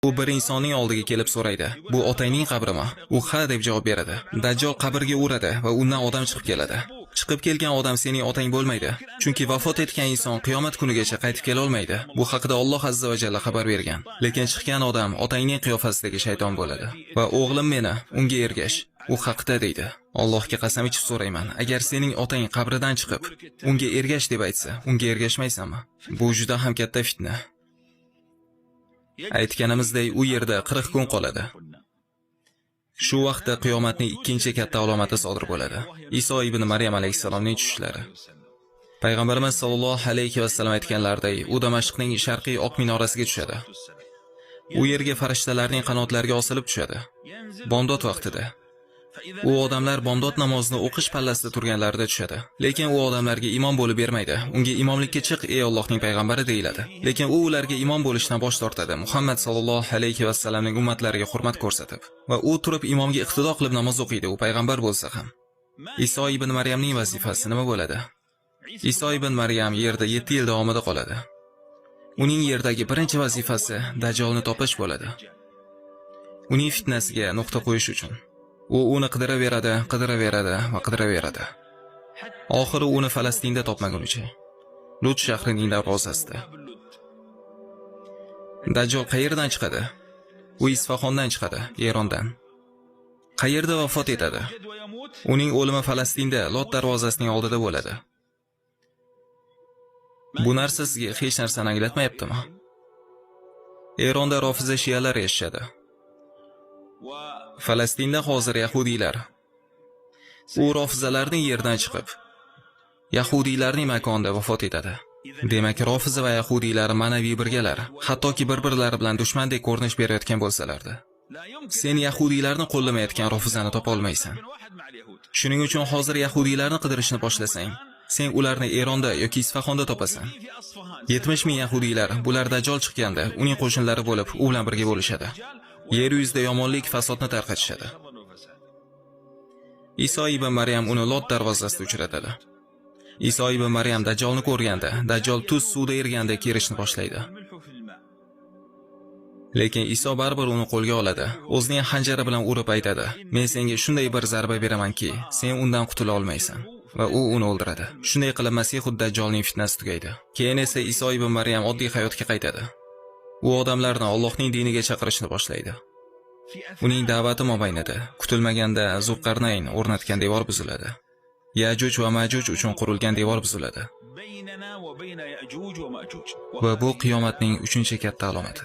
U bir insonning oldiga kelib so'raydi: "Bu otangning qabrimi?" U "Ha" deb javob beradi. Dajjol qabrga uradi va undan odam chiqib keladi. Chiqib kelgan odam sening otang bo'lmaydi. Chunki vafot etgan inson qiyomat kunigacha qaytib kela olmaydi. Bu haqida Alloh azza va jalla xabar bergan. Lekin chiqqan odam otangning qiyofasidagi shayton bo'ladi. Va o'g'lim meni unga ergash. U haqda deydi. Allohga qasam ichib so'rayman, agar sening otang qabridan chiqib, unga ergash deb aytsa, unga ergashmaysanmi? Bu juda ham katta fitna. Aytganimizdek, u yerda 40 kun qoladi. Shu vaqtda qiyomatning ikkinchi katta alomati sodir bo'ladi. Iso ibn Maryam alayhisalomning tushlari. Payg'ambarimiz sollallohu alayhi va sallam aytganlaridek, u Damashqning sharqiy oq minorasiga tushadi. U yerga farishtalarning qanotlariga osilib tushadi. Bomdod vaqtida. U odamlar bomdod namozini o'qish pallasida turganlarida tushadi. Lekin u odamlarga imom bo'lib bermaydi. Unga imomlikka chiq, ey Allohning payg'ambari deyiladi. Lekin u ularga imom bo'lishdan bosh tortadi. Muhammad sallallohu alayhi va sallamning ummatlariga hurmat ko'rsatib va u turib imomga iqtido qilib namoz o'qiydi, u payg'ambar bo'lsa ham. Iso ibn Maryamning vazifasi nima bo'ladi? Iso ibn Maryam yerda 7 yil davomida qoladi. Uning yerdagi birinchi vazifasi Dajjolni topish bo'ladi. Uning fitnasiga nuqta qo'yish uchun. U uni qidiraveradi va qidiraveradi. Oxiri uni Falastinda topmagunicha. Lut shahrining darvozasida. Dajjol qayerdan chiqadi? U Isfahondan chiqadi, Erondan. Qayerda vafot etadi? Uning o'limi Falastinda, Lot darvozasining oldida bo'ladi. Bu narsa sizga hech narsani anglatmayaptimi? Eronda rofiza shiyalar yashashadi. Falastinda hozir yahudiylar. U rofizalarning yerdan chiqib, yahudiylarning makonida vafot etadi. Demak, rofiza va yahudiylar ma'naviy birgalar, hattoki bir-birlari bilan dushmandek ko'rinish berayotgan bo'lsalardi. Sen yahudiylarni qo'llamayotgan rofizani topa olmaysan. Shuning uchun hozir yahudiylarni qidirishni boshlasang, sen ularni Eronda yoki Isfahonda topasan. 70 ming yahudiylar, bular Dajjol chiqqanda uning qo'shinlari bo'lib, u bilan birga bo'lishadi. Yer yuzida yomonlik, fasodni tarqatishadi. Iso ibn Maryam uni Lot darvozasida uchratadi. Iso ibn Maryam Dajjolni ko'rganda, Dajjol tuz suvda ergandek erishni boshlaydi. Lekin Iso baribir uni qo'lga oladi. O'zining xanjari bilan urib aytadi: "Men senga shunday bir zarba beramanki, sen undan qutula olmaysan." Va u uni o'ldiradi. Shunday qilib Masihud Dajjolning fitnasi tugaydi. Keyin esa Iso ibn Maryam oddiy hayotga qaytadi. U odamlarni Allohning diniga chaqirishni boshlaydi. Uning da'vati mobaynida kutilmaganda Zulqarnayn o'rnatgan devor buziladi. Yajuj va Majuj uchun qurilgan devor buziladi. Va bu qiyomatning 3-katta alomati.